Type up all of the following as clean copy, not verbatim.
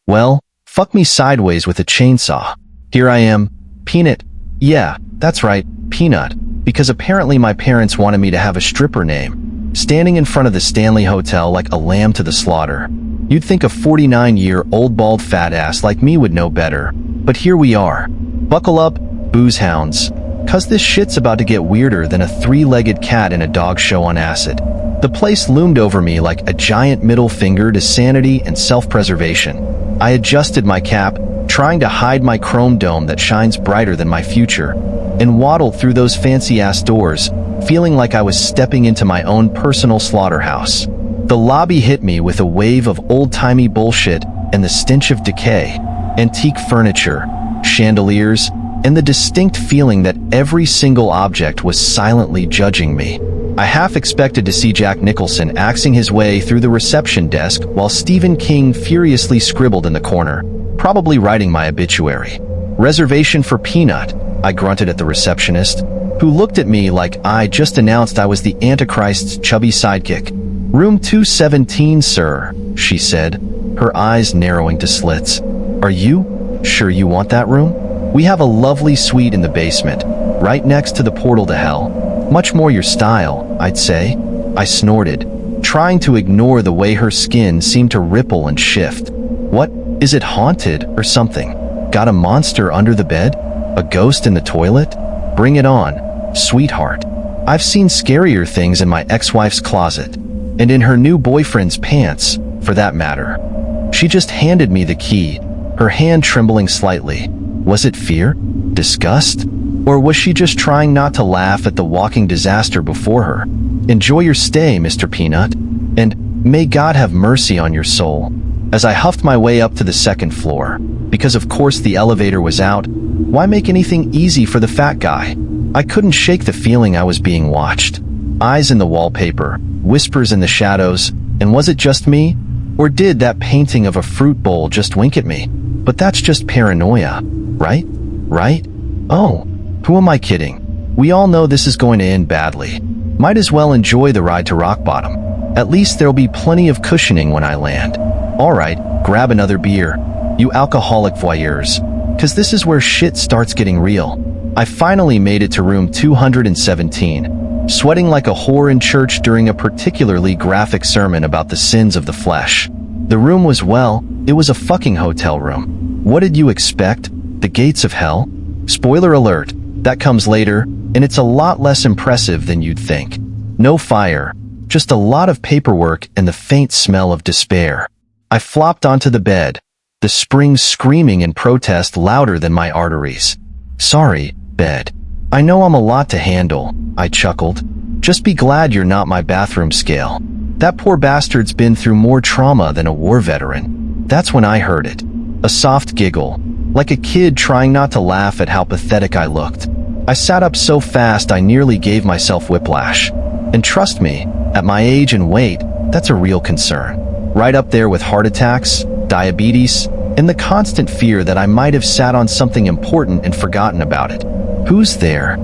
Well, fuck me sideways with a chainsaw. Here I am, Peanut. Yeah, that's right, Peanut, because apparently my parents wanted me to have a stripper name. Standing in front of the Stanley Hotel like a lamb to the slaughter. You'd think a 49-year-old bald fat ass like me would know better. But here we are. Buckle up, booze hounds. Cause this shit's about to get weirder than a three-legged cat in a dog show on acid. The place loomed over me like a giant middle finger to sanity and self-preservation. I adjusted my cap, trying to hide my chrome dome that shines brighter than my future, and waddled through those fancy-ass doors, feeling like I was stepping into my own personal slaughterhouse. The lobby hit me with a wave of old-timey bullshit and the stench of decay, antique furniture, chandeliers, and the distinct feeling that every single object was silently judging me. I half expected to see Jack Nicholson axing his way through the reception desk while Stephen King furiously scribbled in the corner, probably writing my obituary. "Reservation for Peanut," I grunted at the receptionist, who looked at me like I just announced I was the Antichrist's chubby sidekick. "Room 217, sir," she said, her eyes narrowing to slits. "Are you sure you want that room? We have a lovely suite in the basement, right next to the portal to hell. Much more your style, I'd say." I snorted, trying to ignore the way her skin seemed to ripple and shift. "What? Is it haunted or something? Got a monster under the bed? A ghost in the toilet? Bring it on, sweetheart. I've seen scarier things in my ex-wife's closet, and in her new boyfriend's pants, for that matter." She just handed me the key, her hand trembling slightly. Was it fear? Disgust? Or was she just trying not to laugh at the walking disaster before her? "Enjoy your stay, Mr. Peanut, and may God have mercy on your soul." As I huffed my way up to the second floor, because of course the elevator was out, why make anything easy for the fat guy? I couldn't shake the feeling I was being watched. Eyes in the wallpaper, whispers in the shadows, and was it just me? Or did that painting of a fruit bowl just wink at me? But that's just paranoia, right? Right? Oh, who am I kidding? We all know this is going to end badly. Might as well enjoy the ride to rock bottom. At least there'll be plenty of cushioning when I land. Alright, grab another beer, you alcoholic voyeurs, cause this is where shit starts getting real. I finally made it to room 217, sweating like a whore in church during a particularly graphic sermon about the sins of the flesh. The room was, well, it was a fucking hotel room. What did you expect? The gates of hell? Spoiler alert, that comes later, and it's a lot less impressive than you'd think. No fire, just a lot of paperwork and the faint smell of despair. I flopped onto the bed, the springs screaming in protest louder than my arteries. "Sorry, bed. I know I'm a lot to handle," I chuckled. "Just be glad you're not my bathroom scale. That poor bastard's been through more trauma than a war veteran." That's when I heard it. A soft giggle, like a kid trying not to laugh at how pathetic I looked. I sat up so fast I nearly gave myself whiplash. And trust me, at my age and weight, that's a real concern. Right up there with heart attacks, diabetes, and the constant fear that I might have sat on something important and forgotten about it. "Who's there?"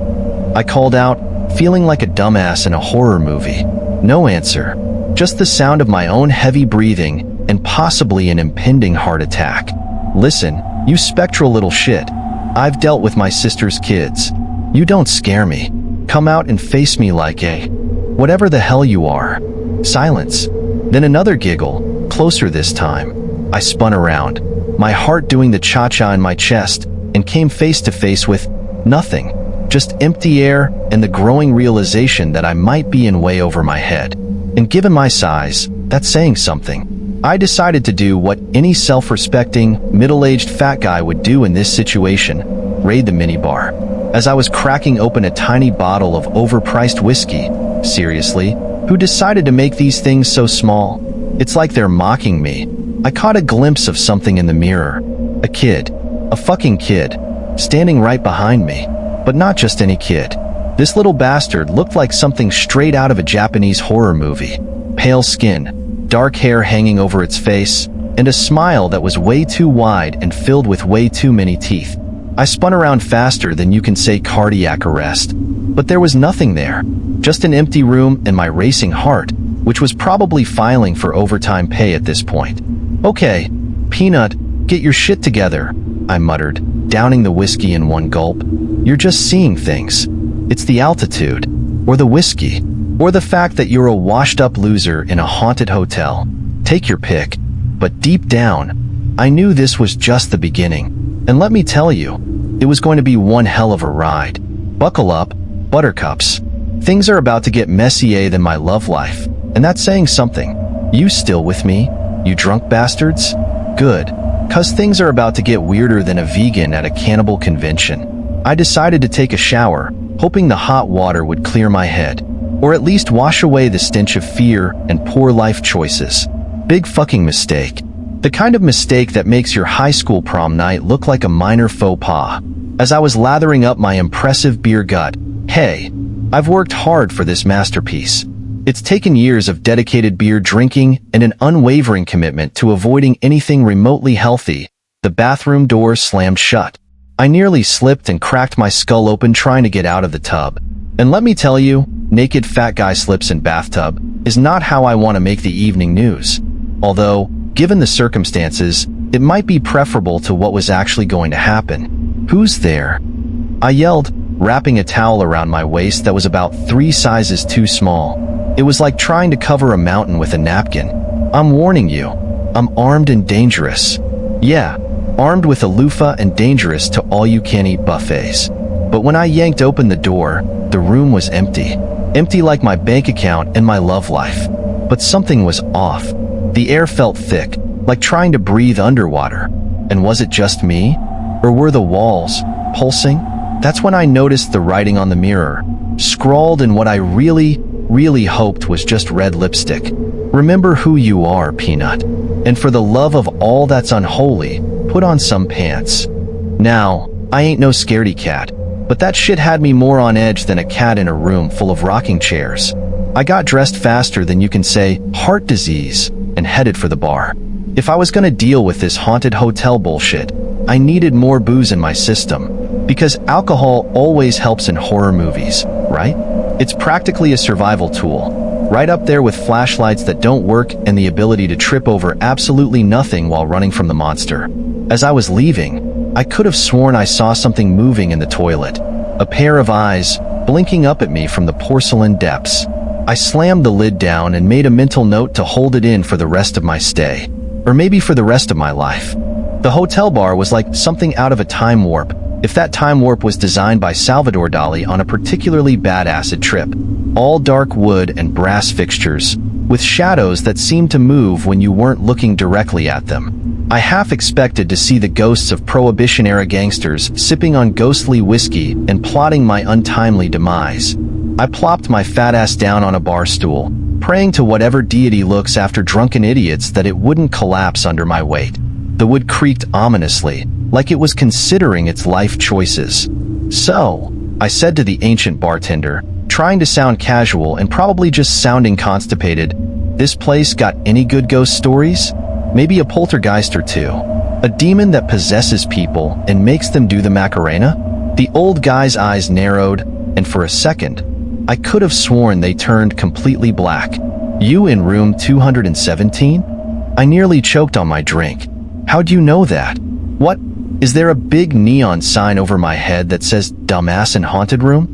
I called out, feeling like a dumbass in a horror movie. No answer, just the sound of my own heavy breathing and possibly an impending heart attack. "Listen, you spectral little shit. I've dealt with my sister's kids. You don't scare me. Come out and face me like a whatever the hell you are." Silence. Then another giggle, closer this time. I spun around, my heart doing the cha-cha in my chest, and came face to face with nothing. Just empty air and the growing realization that I might be in way over my head. And given my size, that's saying something. I decided to do what any self-respecting, middle-aged fat guy would do in this situation: raid the minibar. As I was cracking open a tiny bottle of overpriced whiskey, seriously, who decided to make these things so small? It's like they're mocking me. I caught a glimpse of something in the mirror. A kid. A fucking kid. Standing right behind me. But not just any kid. This little bastard looked like something straight out of a Japanese horror movie. Pale skin, dark hair hanging over its face, and a smile that was way too wide and filled with way too many teeth. I spun around faster than you can say cardiac arrest. But there was nothing there. Just an empty room and my racing heart, which was probably filing for overtime pay at this point. "Okay, Peanut, Get your shit together, I muttered, downing the whiskey in one gulp. You're just seeing things. It's the altitude, or the whiskey, or the fact that you're a washed-up loser in a haunted hotel. Take your pick. But deep down, I knew this was just the beginning. And let me tell you, it was going to be one hell of a ride. Buckle up, buttercups. Things are about to get messier than my love life, and that's saying something. You still with me, you drunk bastards? Good, 'cause things are about to get weirder than a vegan at a cannibal convention. I decided to take a shower, hoping the hot water would clear my head, or at least wash away the stench of fear and poor life choices. Big fucking mistake. The kind of mistake that makes your high school prom night look like a minor faux pas. As I was lathering up my impressive beer gut, hey, I've worked hard for this masterpiece. It's taken years of dedicated beer drinking and an unwavering commitment to avoiding anything remotely healthy. The bathroom door slammed shut. I nearly slipped and cracked my skull open trying to get out of the tub. And let me tell you, naked fat guy slips in bathtub is not how I want to make the evening news. Although, given the circumstances, it might be preferable to what was actually going to happen. Who's there? I yelled, wrapping a towel around my waist that was about 3 sizes too small. It was like trying to cover a mountain with a napkin. I'm warning you, I'm armed and dangerous. Yeah, armed with a loofah and dangerous to all-you-can-eat buffets. But when I yanked open the door, the room was empty. Empty like my bank account and my love life. But something was off. The air felt thick, like trying to breathe underwater. And was it just me? Or were the walls pulsing? That's when I noticed the writing on the mirror, scrawled in what I really hoped was just red lipstick. Remember who you are, Peanut. And for the love of all that's unholy, put on some pants. Now, I ain't no scaredy cat, but that shit had me more on edge than a cat in a room full of rocking chairs. I got dressed faster than you can say heart disease and headed for the bar. If I was gonna deal with this haunted hotel bullshit, I needed more booze in my system. Because alcohol always helps in horror movies, right? It's practically a survival tool, right up there with flashlights that don't work and the ability to trip over absolutely nothing while running from the monster. As I was leaving, I could have sworn I saw something moving in the toilet. A pair of eyes, blinking up at me from the porcelain depths. I slammed the lid down and made a mental note to hold it in for the rest of my stay. Or maybe for the rest of my life. The hotel bar was like something out of a time warp, if that time warp was designed by Salvador Dali on a particularly bad acid trip. All dark wood and brass fixtures, with shadows that seemed to move when you weren't looking directly at them. I half expected to see the ghosts of Prohibition-era gangsters sipping on ghostly whiskey and plotting my untimely demise. I plopped my fat ass down on a bar stool, praying to whatever deity looks after drunken idiots that it wouldn't collapse under my weight. The wood creaked ominously, like it was considering its life choices. So, I said to the ancient bartender, trying to sound casual and probably just sounding constipated, "This place got any good ghost stories? Maybe a poltergeist or two. A demon that possesses people and makes them do the Macarena?" The old guy's eyes narrowed, and for a second, I could have sworn they turned completely black. "You in room 217? I nearly choked on my drink. How'd you know that? What? Is there a big neon sign over my head that says dumbass in haunted room?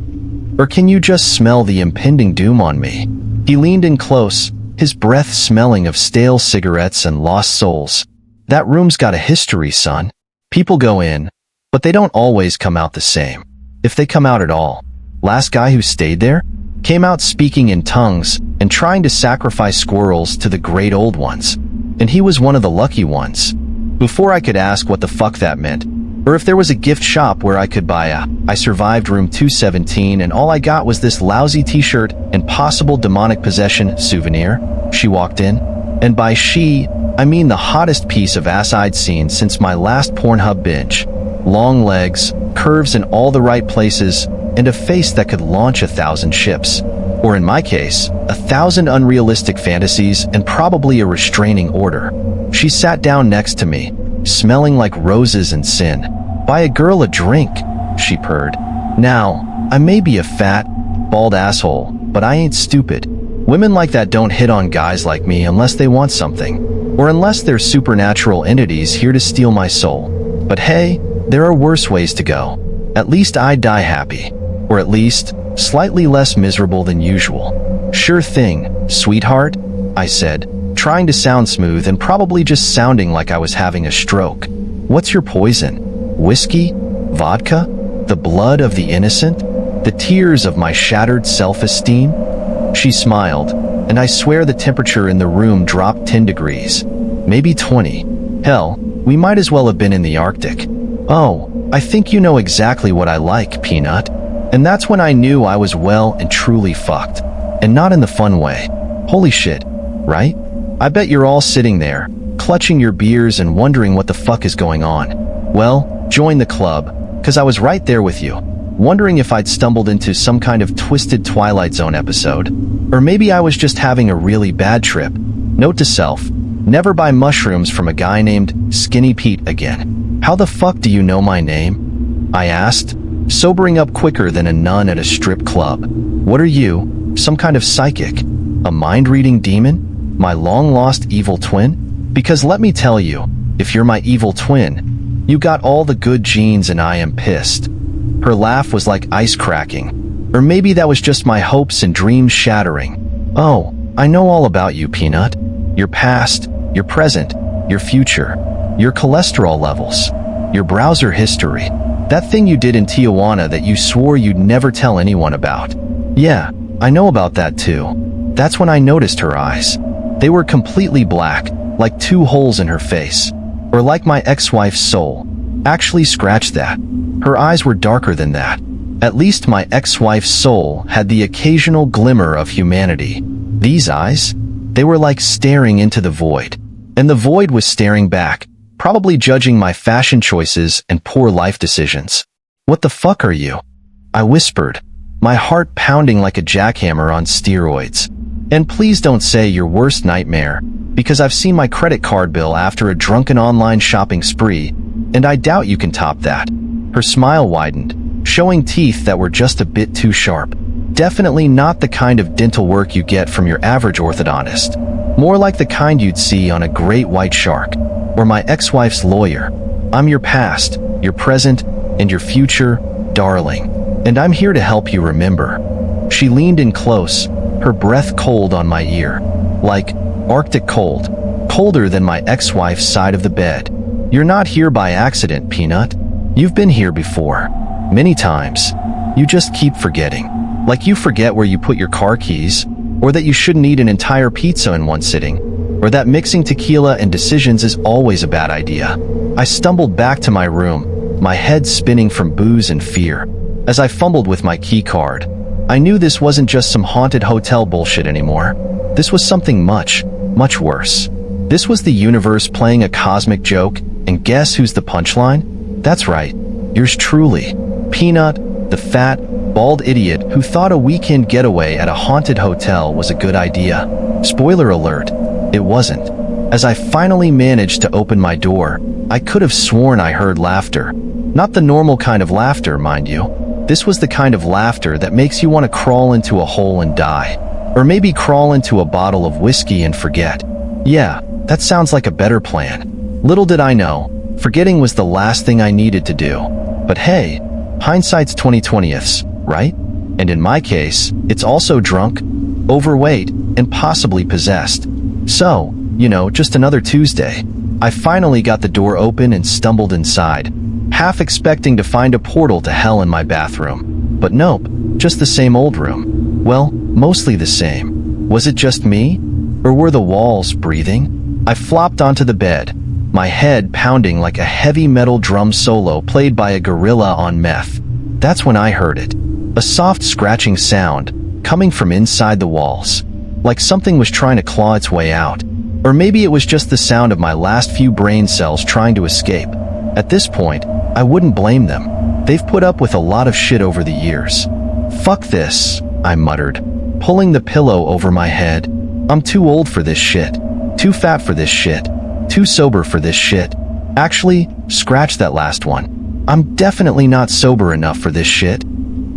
Or can you just smell the impending doom on me?" He leaned in close, his breath smelling of stale cigarettes and lost souls. "That room's got a history, son. People go in, but they don't always come out the same. If they come out at all. Last guy who stayed there came out speaking in tongues and trying to sacrifice squirrels to the great old ones. And he was one of the lucky ones." Before I could ask what the fuck that meant, or if there was a gift shop where I could buy I survived room 217 and all I got was this lousy t-shirt and possible demonic possession souvenir, she walked in. And by she, I mean the hottest piece of ass I'd seen since my last Pornhub binge. Long legs, curves in all the right places, and a face that could launch 1,000 ships. Or in my case, 1,000 unrealistic fantasies and probably a restraining order. She sat down next to me, smelling like roses and sin. "Buy a girl a drink," she purred. Now, I may be a fat, bald asshole, but I ain't stupid. Women like that don't hit on guys like me unless they want something. Or unless they're supernatural entities here to steal my soul. But hey, there are worse ways to go. At least I'd die happy. Or at least, slightly less miserable than usual. Sure thing, sweetheart, I said, trying to sound smooth and probably just sounding like I was having a stroke. What's your poison? Whiskey? Vodka? The blood of the innocent? The tears of my shattered self-esteem? She smiled, and I swear the temperature in the room dropped 10 degrees. Maybe 20. Hell, we might as well have been in the Arctic. Oh, I think you know exactly what I like, Peanut. And that's when I knew I was well and truly fucked. And not in the fun way. Holy shit, right? I bet you're all sitting there, clutching your beers and wondering what the fuck is going on. Well, join the club, 'cause I was right there with you, wondering if I'd stumbled into some kind of twisted Twilight Zone episode. Or maybe I was just having a really bad trip. Note to self, never buy mushrooms from a guy named Skinny Pete again. How the fuck do you know my name? I asked, sobering up quicker than a nun at a strip club. What are you, some kind of psychic? A mind-reading demon? My long-lost evil twin? Because let me tell you, if you're my evil twin, you got all the good genes and I am pissed. Her laugh was like ice cracking. Or maybe that was just my hopes and dreams shattering. Oh, I know all about you, Peanut. Your past, your present, your future, your cholesterol levels, your browser history, that thing you did in Tijuana that you swore you'd never tell anyone about. Yeah, I know about that too. That's when I noticed her eyes. They were completely black, like two holes in her face. Or like my ex-wife's soul. Actually, scratch that. Her eyes were darker than that. At least my ex-wife's soul had the occasional glimmer of humanity. These eyes? They were like staring into the void. And the void was staring back, probably judging my fashion choices and poor life decisions. What the fuck are you? I whispered, my heart pounding like a jackhammer on steroids. And please don't say your worst nightmare, because I've seen my credit card bill after a drunken online shopping spree, and I doubt you can top that. Her smile widened, showing teeth that were just a bit too sharp. Definitely not the kind of dental work you get from your average orthodontist. More like the kind you'd see on a great white shark, or my ex-wife's lawyer. I'm your past, your present, and your future, darling. And I'm here to help you remember. She leaned in close, her breath cold on my ear. Like Arctic cold. Colder than my ex-wife's side of the bed. You're not here by accident, Peanut. You've been here before. Many times. You just keep forgetting. Like you forget where you put your car keys, or that you shouldn't eat an entire pizza in one sitting, or that mixing tequila and decisions is always a bad idea. I stumbled back to my room, my head spinning from booze and fear. As I fumbled with my key card, I knew this wasn't just some haunted hotel bullshit anymore. This was something much, much worse. This was the universe playing a cosmic joke, and guess who's the punchline? That's right, yours truly, Peanut, the fat, bald idiot who thought a weekend getaway at a haunted hotel was a good idea. Spoiler alert, it wasn't. As I finally managed to open my door, I could have sworn I heard laughter. Not the normal kind of laughter, mind you. This was the kind of laughter that makes you want to crawl into a hole and die. Or maybe crawl into a bottle of whiskey and forget. Yeah, that sounds like a better plan. Little did I know, forgetting was the last thing I needed to do. But hey, hindsight's 20/20ths, right? And in my case, it's also drunk, overweight, and possibly possessed. So, you know, just another Tuesday. I finally got the door open and stumbled inside, half expecting to find a portal to hell in my bathroom. But nope, just the same old room. Well, mostly the same. Was it just me? Or were the walls breathing? I flopped onto the bed, my head pounding like a heavy metal drum solo played by a gorilla on meth. That's when I heard it. A soft scratching sound, coming from inside the walls. Like something was trying to claw its way out. Or maybe it was just the sound of my last few brain cells trying to escape. At this point, I wouldn't blame them. They've put up with a lot of shit over the years. Fuck this, I muttered, pulling the pillow over my head. I'm too old for this shit. Too fat for this shit. Too sober for this shit. Actually, scratch that last one. I'm definitely not sober enough for this shit.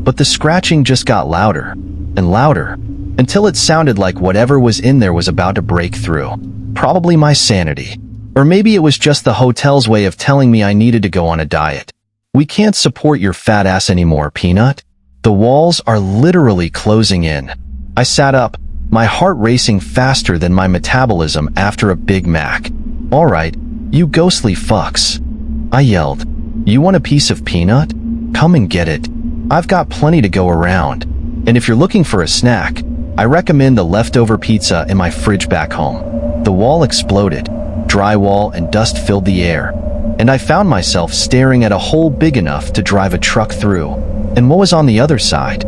But the scratching just got louder and louder until it sounded like whatever was in there was about to break through. Probably my sanity. Or maybe it was just the hotel's way of telling me I needed to go on a diet. We can't support your fat ass anymore, Peanut. The walls are literally closing in. I sat up, my heart racing faster than my metabolism after a Big Mac. All right, you ghostly fucks. I yelled. You want a piece of peanut? Come and get it. I've got plenty to go around. And if you're looking for a snack, I recommend the leftover pizza in my fridge back home. The wall exploded. Drywall and dust filled the air. And I found myself staring at a hole big enough to drive a truck through. And what was on the other side?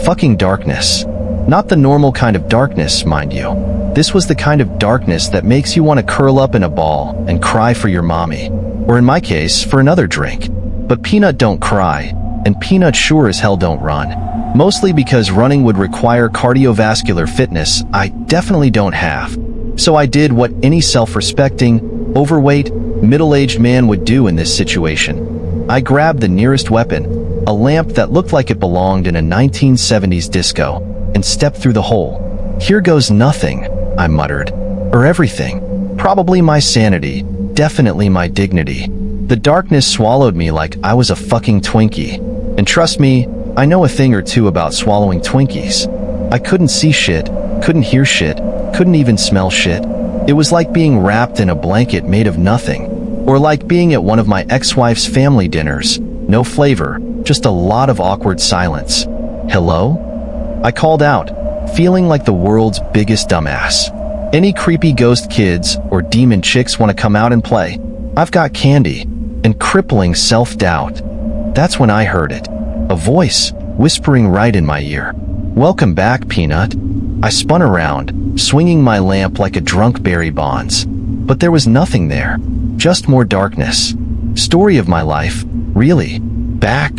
Fucking darkness. Not the normal kind of darkness, mind you. This was the kind of darkness that makes you want to curl up in a ball and cry for your mommy. Or in my case, for another drink. But Peanut don't cry, and Peanut sure as hell don't run. Mostly because running would require cardiovascular fitness I definitely don't have. So I did what any self-respecting, overweight, middle-aged man would do in this situation. I grabbed the nearest weapon, a lamp that looked like it belonged in a 1970s disco, and stepped through the hole. Here goes nothing, I muttered. Or everything. Probably my sanity, definitely my dignity. The darkness swallowed me like I was a fucking Twinkie. And trust me, I know a thing or two about swallowing Twinkies. I couldn't see shit, couldn't hear shit, couldn't even smell shit. It was like being wrapped in a blanket made of nothing. Or like being at one of my ex-wife's family dinners. No flavor, just a lot of awkward silence. Hello? I called out, feeling like the world's biggest dumbass. Any creepy ghost kids or demon chicks want to come out and play? I've got candy and crippling self-doubt. That's when I heard it. A voice whispering right in my ear. Welcome back, Peanut. I spun around, swinging my lamp like a drunk Barry Bonds. But there was nothing there. Just more darkness. Story of my life. Really? Back?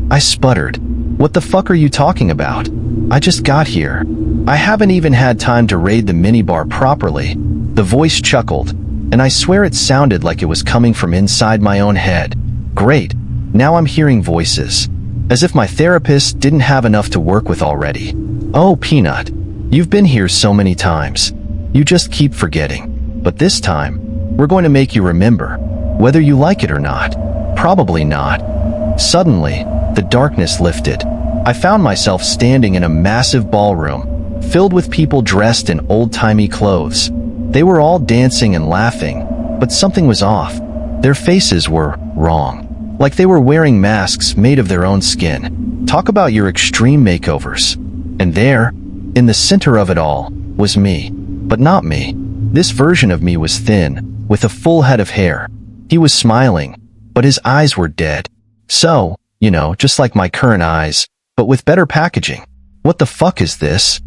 I sputtered. What the fuck are you talking about? I just got here. I haven't even had time to raid the minibar properly. The voice chuckled, and I swear it sounded like it was coming from inside my own head. Great. Now I'm hearing voices. As if my therapist didn't have enough to work with already. Oh, Peanut. You've been here so many times. You just keep forgetting. But this time, we're going to make you remember. Whether you like it or not. Probably not. Suddenly, the darkness lifted. I found myself standing in a massive ballroom, filled with people dressed in old-timey clothes. They were all dancing and laughing, but something was off. Their faces were wrong. Like they were wearing masks made of their own skin. Talk about your extreme makeovers. And there, in the center of it all, was me. But not me. This version of me was thin, with a full head of hair. He was smiling, but his eyes were dead. So, you know, just like my current eyes, but with better packaging. What the fuck is this?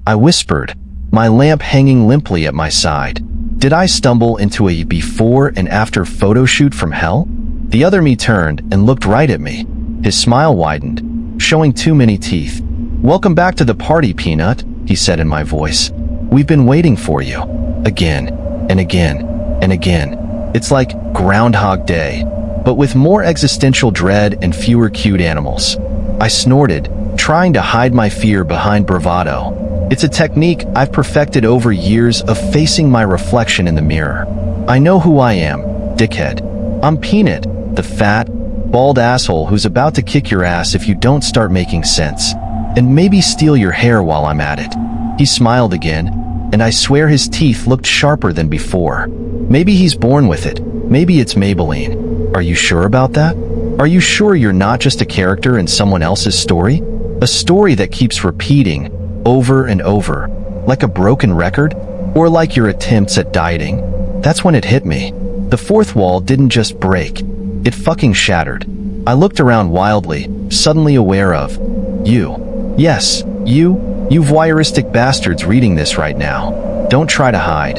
I whispered, my lamp hanging limply at my side. Did I stumble into a before and after photo shoot from hell? The other me turned and looked right at me. His smile widened, showing too many teeth. Welcome back to the party, Peanut, he said in my voice. We've been waiting for you. Again, and again, and again. It's like Groundhog Day, but with more existential dread and fewer cute animals. I snorted, trying to hide my fear behind bravado. It's a technique I've perfected over years of facing my reflection in the mirror. I know who I am, dickhead. I'm Peanut, the fat, bald asshole who's about to kick your ass if you don't start making sense. And maybe steal your hair while I'm at it. He smiled again, and I swear his teeth looked sharper than before. Maybe he's born with it. Maybe it's Maybelline. Are you sure about that? Are you sure you're not just a character in someone else's story? A story that keeps repeating, over and over, like a broken record? Or like your attempts at dieting? That's when it hit me. The fourth wall didn't just break. It fucking shattered. I looked around wildly, suddenly aware of you. Yes, you voyeuristic bastards reading this right now. Don't try to hide.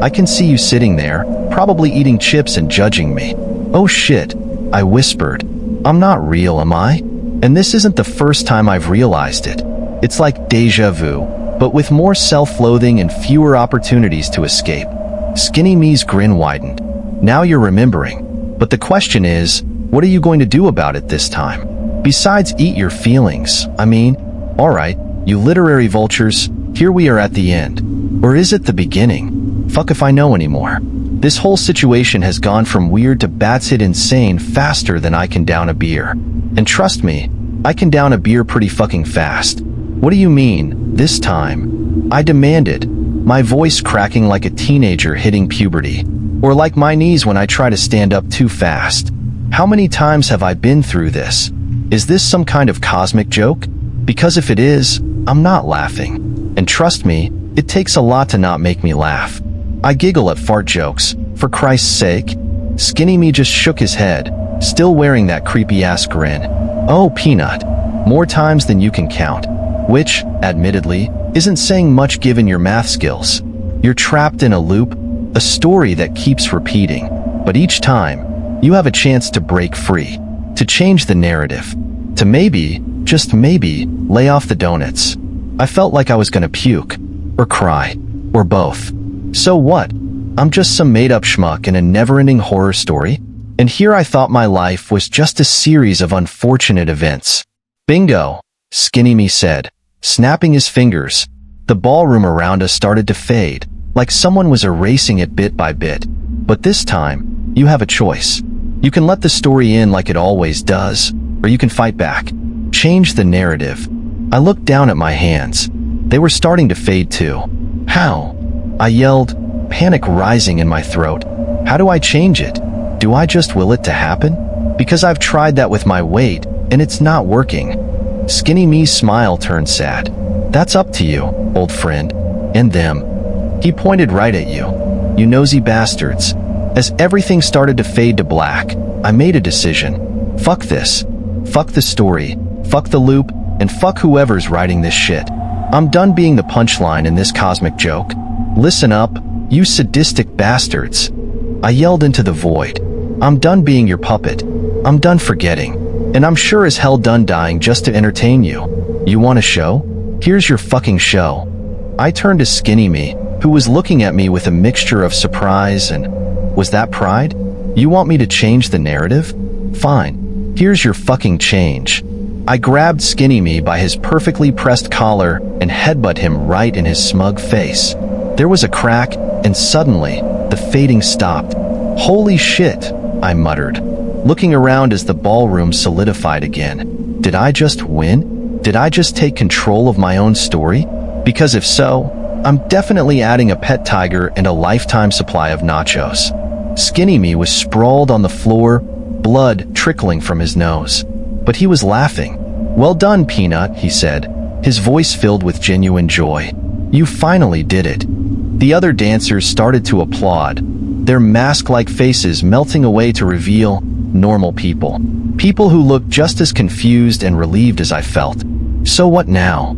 I can see you sitting there, probably eating chips and judging me. Oh shit, I whispered. I'm not real, am I? And this isn't the first time I've realized it. It's like deja vu, but with more self-loathing and fewer opportunities to escape. Skinny me's grin widened. Now you're remembering. But the question is, what are you going to do about it this time? Besides eat your feelings, I mean, alright, you literary vultures, here we are at the end. Or is it the beginning? Fuck if I know anymore. This whole situation has gone from weird to batshit insane faster than I can down a beer. And trust me, I can down a beer pretty fucking fast. What do you mean, this time? I demanded, my voice cracking like a teenager hitting puberty, or like my knees when I try to stand up too fast. How many times have I been through this? Is this some kind of cosmic joke? Because if it is, I'm not laughing. And trust me, it takes a lot to not make me laugh. I giggle at fart jokes, for Christ's sake. Skinny Me just shook his head, still wearing that creepy-ass grin. Oh, Peanut, more times than you can count. Which, admittedly, isn't saying much given your math skills. You're trapped in a loop, a story that keeps repeating. But each time, you have a chance to break free, to change the narrative, to maybe, just maybe, lay off the donuts. I felt like I was gonna puke, or cry, or both. So what? I'm just some made-up schmuck in a never-ending horror story? And here I thought my life was just a series of unfortunate events. Bingo, Skinny Me said, snapping his fingers. The ballroom around us started to fade, like someone was erasing it bit by bit. But this time, you have a choice. You can let the story in like it always does, or you can fight back. Change the narrative. I looked down at my hands. They were starting to fade too. How? I yelled, panic rising in my throat. How do I change it? Do I just will it to happen? Because I've tried that with my weight, and it's not working. Skinny Me's smile turned sad. That's up to you, old friend. And them. He pointed right at you. You nosy bastards. As everything started to fade to black, I made a decision. Fuck this. Fuck the story. Fuck the loop, and fuck whoever's writing this shit. I'm done being the punchline in this cosmic joke. Listen up, you sadistic bastards. I yelled into the void. I'm done being your puppet. I'm done forgetting. And I'm sure as hell done dying just to entertain you. You want a show? Here's your fucking show. I turned to Skinny Me, who was looking at me with a mixture of surprise and... was that pride? You want me to change the narrative? Fine. Here's your fucking change. I grabbed Skinny Me by his perfectly pressed collar and headbutt him right in his smug face. There was a crack, and suddenly, the fading stopped. Holy shit, I muttered, looking around as the ballroom solidified again. Did I just win? Did I just take control of my own story? Because if so, I'm definitely adding a pet tiger and a lifetime supply of nachos. Skinny Me was sprawled on the floor, blood trickling from his nose. But he was laughing. Well done, Peanut, he said, his voice filled with genuine joy. You finally did it. The other dancers started to applaud, their mask-like faces melting away to reveal normal people. People who looked just as confused and relieved as I felt. So what now?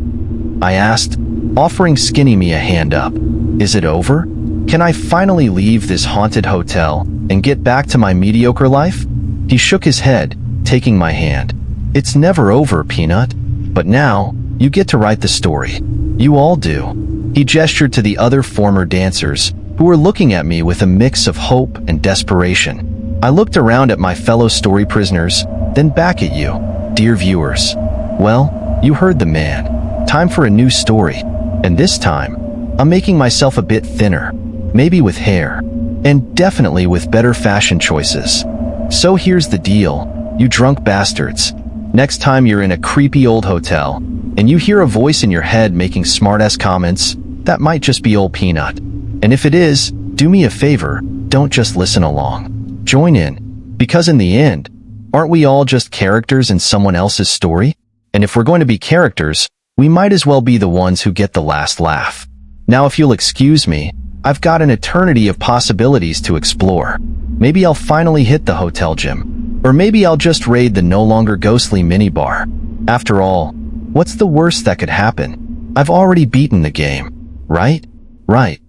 I asked, offering Skinny Me a hand up. Is it over? Can I finally leave this haunted hotel and get back to my mediocre life? He shook his head, taking my hand. It's never over, Peanut. But now, you get to write the story. You all do. He gestured to the other former dancers, who were looking at me with a mix of hope and desperation. I looked around at my fellow story prisoners, then back at you, dear viewers. Well, you heard the man. Time for a new story. And this time, I'm making myself a bit thinner, maybe with hair, and definitely with better fashion choices. So here's the deal, you drunk bastards. Next time you're in a creepy old hotel, and you hear a voice in your head making smart-ass comments, that might just be old Peanut. And if it is, do me a favor, don't just listen along. Join in, because in the end, aren't we all just characters in someone else's story? And if we're going to be characters, we might as well be the ones who get the last laugh. Now if you'll excuse me, I've got an eternity of possibilities to explore. Maybe I'll finally hit the hotel gym. Or maybe I'll just raid the no longer ghostly minibar. After all, what's the worst that could happen? I've already beaten the game, right? Right.